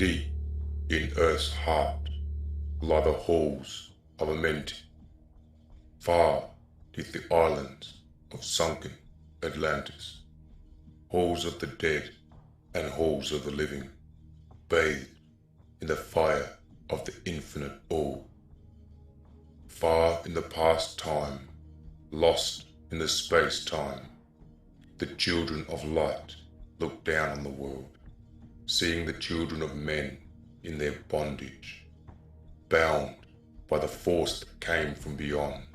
Deep in Earth's heart lie the halls of Amenti. Far neath the islands of sunken Atlantis, halls of the dead and halls of the living, bathed in the fire of the infinite all. Far in the past time, lost in the space-time, the children of light look down on the world, seeing the children of men in their bondage, bound by the force that came from beyond.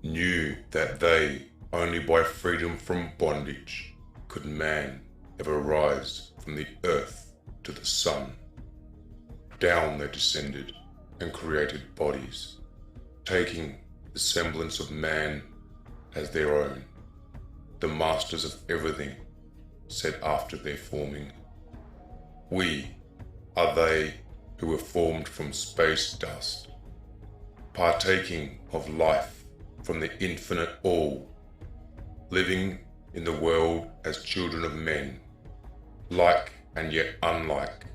Knew that they, only by freedom from bondage, could man ever rise from the earth to the sun. Down they descended and created bodies, taking the semblance of man as their own, the masters of everything, said after their forming. We are they who were formed from space dust, partaking of life from the infinite all, living in the world as children of men, like and yet unlike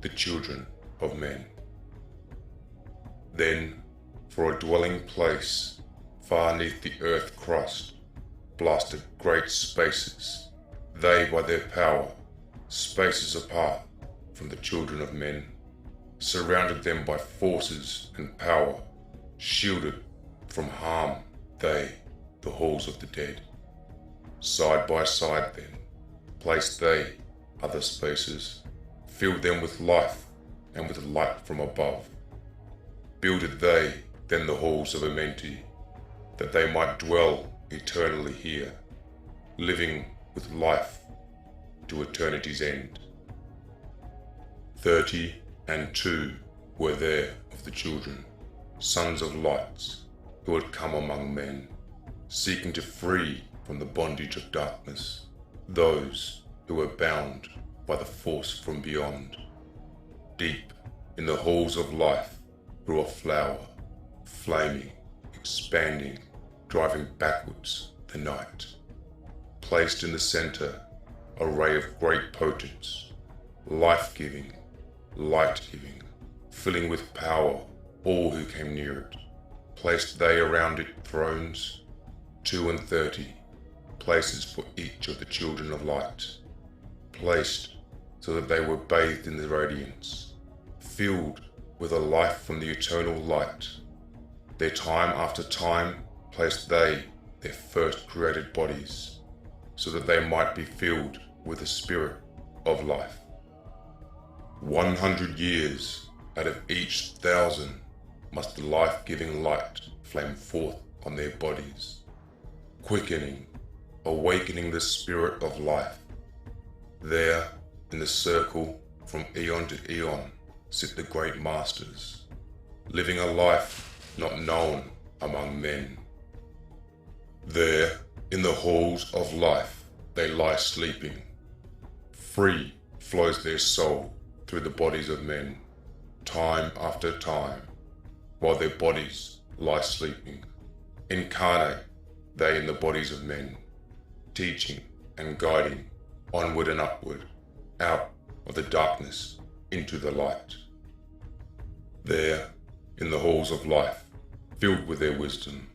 the children of men. Then, for a dwelling place far neath the earth crust, blasted great spaces, they by their power, spaces apart from the children of men, surrounded them by forces and power, shielded from harm they, the halls of the dead. Side by side then, placed they other spaces, filled them with life and with light from above. Builded they then the halls of Amenti, that they might dwell eternally here, living with life to eternity's end. 32 were there of the children, sons of lights, who had come among men, seeking to free from the bondage of darkness those who were bound by the force from beyond. Deep in the halls of life grew a flower, flaming, expanding, driving backwards the night. Placed in the center, a ray of great potence, life-giving, light-giving, filling with power all who came near it. Placed they around it thrones, 32, places for each of the children of light, placed so that they were bathed in the radiance, filled with a life from the eternal light. Their time after time placed they their first created bodies, so that they might be filled with the spirit of life. 100 years out of each 1,000 must the life-giving light flame forth on their bodies, quickening, awakening the spirit of life. There, in the circle from eon to eon, sit the great masters, living a life not known among men. There, in the halls of life, they lie sleeping. Free flows their soul through the bodies of men, time after time, while their bodies lie sleeping. Incarnate they in the bodies of men, teaching and guiding onward and upward, out of the darkness into the light. There, in the halls of life, filled with their wisdom,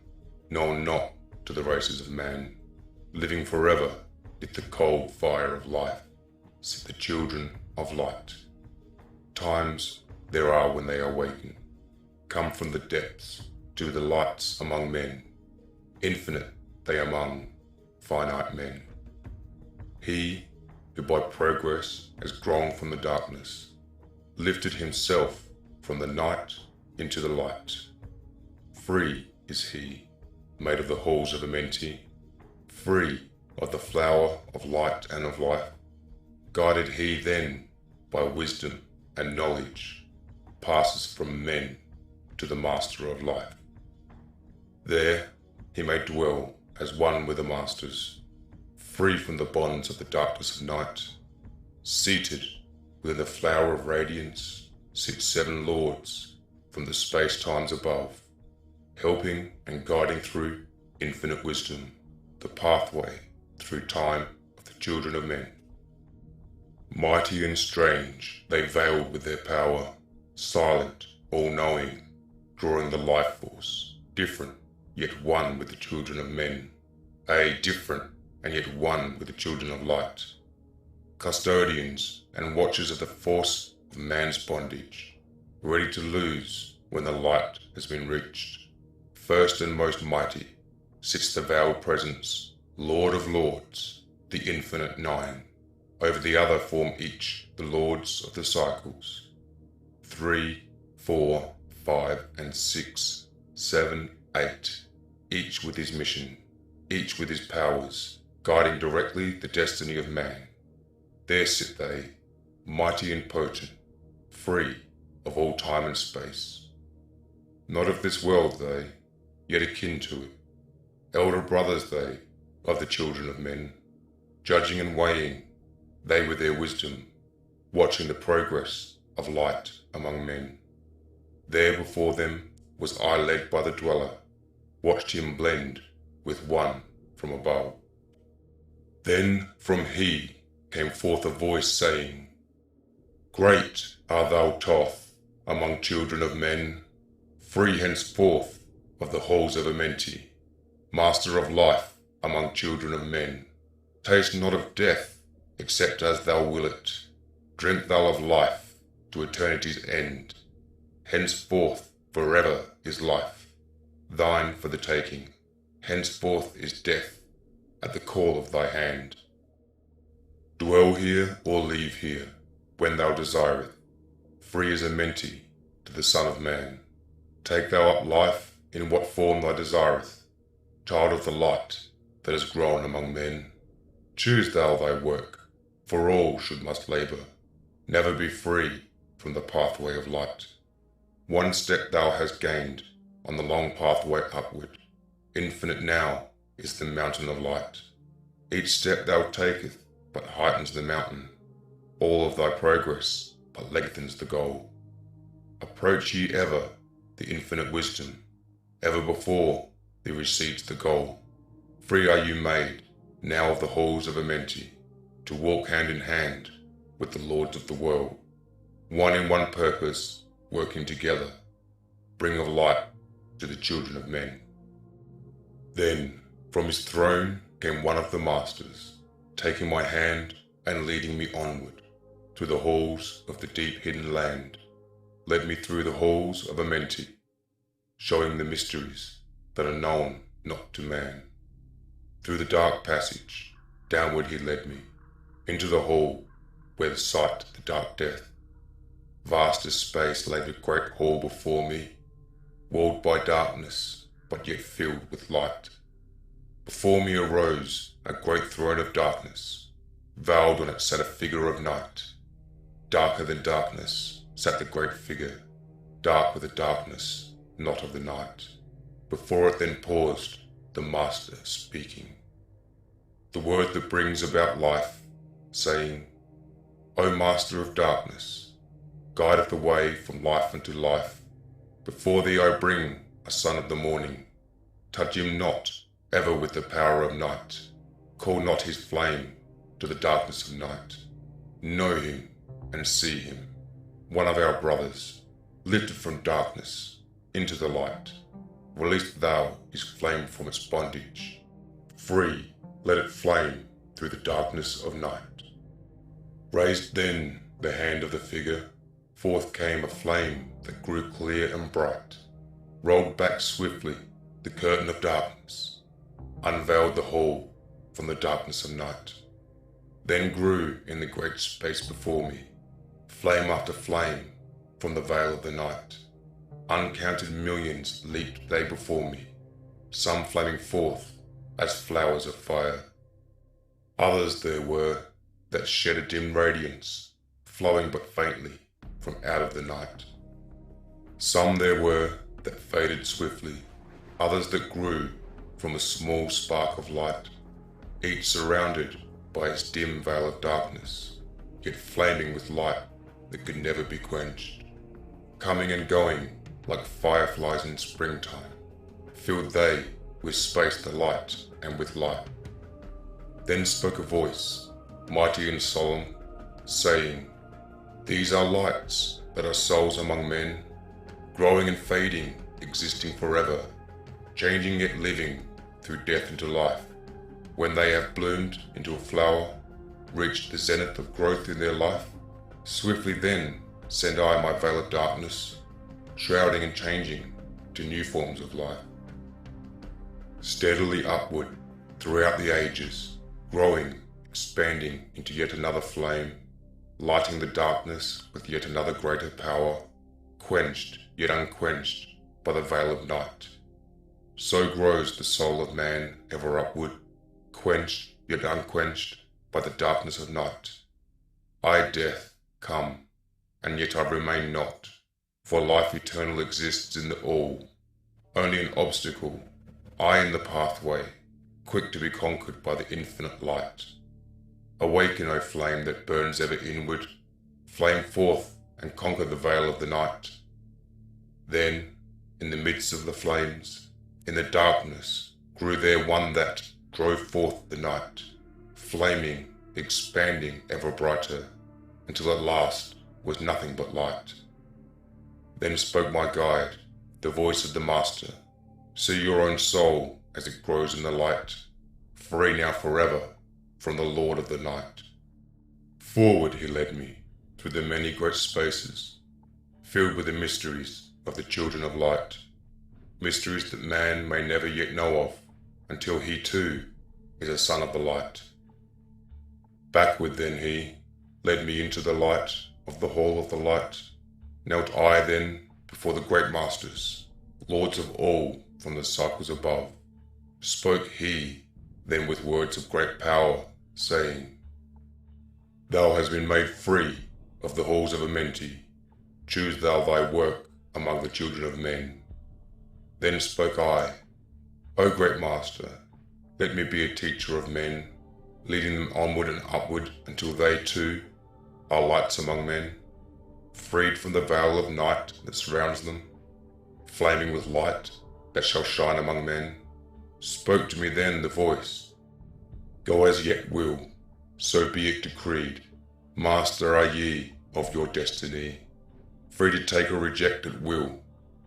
known not to the races of man, living forever with the cold fire of life, sit the children of light. Times there are when they awaken, come from the depths to the lights among men, infinite they among finite men. He who by progress has grown from the darkness, lifted himself from the night into the light. Free is he, made of the halls of Amenti, free of the flower of light and of life. Guided he then by wisdom and knowledge, passes from men to the master of life. There he may dwell as one with the masters, free from the bonds of the darkness of night. Seated within the flower of radiance sit 7 lords from the space-times above, helping and guiding through infinite wisdom the pathway through time of the children of men. Mighty and strange, they veiled with their power, silent, all-knowing, drawing the life force, different, yet one with the children of men. Different, and yet one with the children of light. Custodians and watchers of the force of man's bondage, ready to lose when the light has been reached. First and most mighty sits the veiled presence, Lord of Lords, the infinite nine. Over the other form each the lords of the cycles. 3, 4, 5, and 6, 7, 8, each with his mission, each with his powers, guiding directly the destiny of man. There sit they, mighty and potent, free of all time and space. Not of this world they, yet akin to it. Elder brothers they, of the children of men, judging and weighing, they with their wisdom, watching the progress of light among men. There before them was I led by the dweller, watched him blend with one from above. Then from he came forth a voice saying, Great art thou, Toth, among children of men, free henceforth of the halls of Amenti, master of life among children of men. Taste not of death, except as thou will it. Drink thou of life to eternity's end. Henceforth forever is life, thine for the taking. Henceforth is death at the call of thy hand. Dwell here or leave here, when thou desireth, free as Amenti to the Son of Man. Take thou up life in what form thou desireth, child of the light that has grown among men. Choose thou thy work, for all must labour, never be free from the pathway of light. One step thou hast gained on the long pathway upward, infinite now is the mountain of light. Each step thou taketh but heightens the mountain, all of thy progress but lengthens the goal. Approach ye ever the infinite wisdom, ever before thee recedes the goal. Free are you made, now of the halls of Amenti, to walk hand in hand with the lords of the world, one in one purpose, working together, bring of light to the children of men. Then from his throne came one of the masters, taking my hand and leading me onward to the halls of the deep hidden land, led me through the halls of Amenti, showing the mysteries that are known not to man. Through the dark passage, downward he led me, into the hall where the sight the dark death. Vast as space lay the great hall before me, walled by darkness, but yet filled with light. Before me arose a great throne of darkness, veiled on it sat a figure of night. Darker than darkness sat the great figure, dark with the darkness, not of the night. Before it then paused the Master speaking, the word that brings about life, saying, O Master of darkness, guide of the way from life unto life, before thee I bring a son of the morning. Touch him not ever with the power of night, call not his flame to the darkness of night. Know him and see him, one of our brothers, lifted from darkness into the light. Released thou his flame from its bondage, free let it flame through the darkness of night. Raised then the hand of the figure, forth came a flame that grew clear and bright, rolled back swiftly the curtain of darkness, unveiled the hall from the darkness of night. Then grew in the great space before me, flame after flame from the veil of the night. Uncounted millions leaped they before me, some flaming forth as flowers of fire. Others there were that shed a dim radiance, flowing but faintly from out of the night. Some there were that faded swiftly, others that grew from a small spark of light, each surrounded by its dim veil of darkness, yet flaming with light that could never be quenched. Coming and going like fireflies in springtime, filled they with space the light and with light. Then spoke a voice, mighty and solemn, saying, "These are lights that are souls among men, growing and fading, existing forever, changing yet living through death into life. When they have bloomed into a flower, reached the zenith of growth in their life, swiftly then send I my veil of darkness, shrouding and changing to new forms of life. Steadily upward throughout the ages, growing, expanding into yet another flame, lighting the darkness with yet another greater power, quenched yet unquenched by the veil of night. So grows the soul of man ever upward, quenched yet unquenched by the darkness of night. I, death, come, and yet I remain not, for life eternal exists in the all, only an obstacle, I in the pathway, quick to be conquered by the infinite light. Awaken, O flame that burns ever inward, flame forth and conquer the veil of the night. Then, in the midst of the flames, in the darkness, grew there one that drove forth the night, flaming, expanding ever brighter, until at last was nothing but light. Then spoke my guide, the voice of the Master, "See your own soul as it grows in the light, free now forever from the Lord of the night." Forward he led me through the many great spaces, filled with the mysteries of the children of light, mysteries that man may never yet know of until he too is a son of the light. Backward then he led me into the light of the hall of the light. Knelt I then before the great masters, lords of all from the cycles above. Spoke he then with words of great power, saying, "Thou hast been made free of the halls of Amenti. Choose thou thy work among the children of men." Then spoke I, "O great Master, let me be a teacher of men, leading them onward and upward until they too are lights among men, freed from the veil of night that surrounds them, flaming with light that shall shine among men." Spoke to me then the voice, "Go as yet will, so be it decreed. Master are ye of your destiny, free to take or reject at will.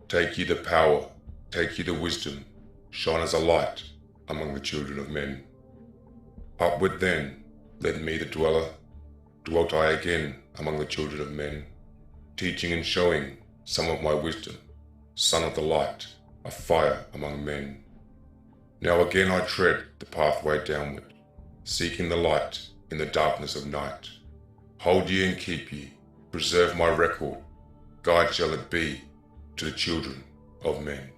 Take ye the power, take ye the wisdom, shine as a light among the children of men." Upward then led me the dweller, dwelt I again among the children of men, teaching and showing some of my wisdom, son of the light, a fire among men. Now again I tread the pathway downward, seeking the light in the darkness of night. Hold ye and keep ye, preserve my record, guide shall it be to the children of men.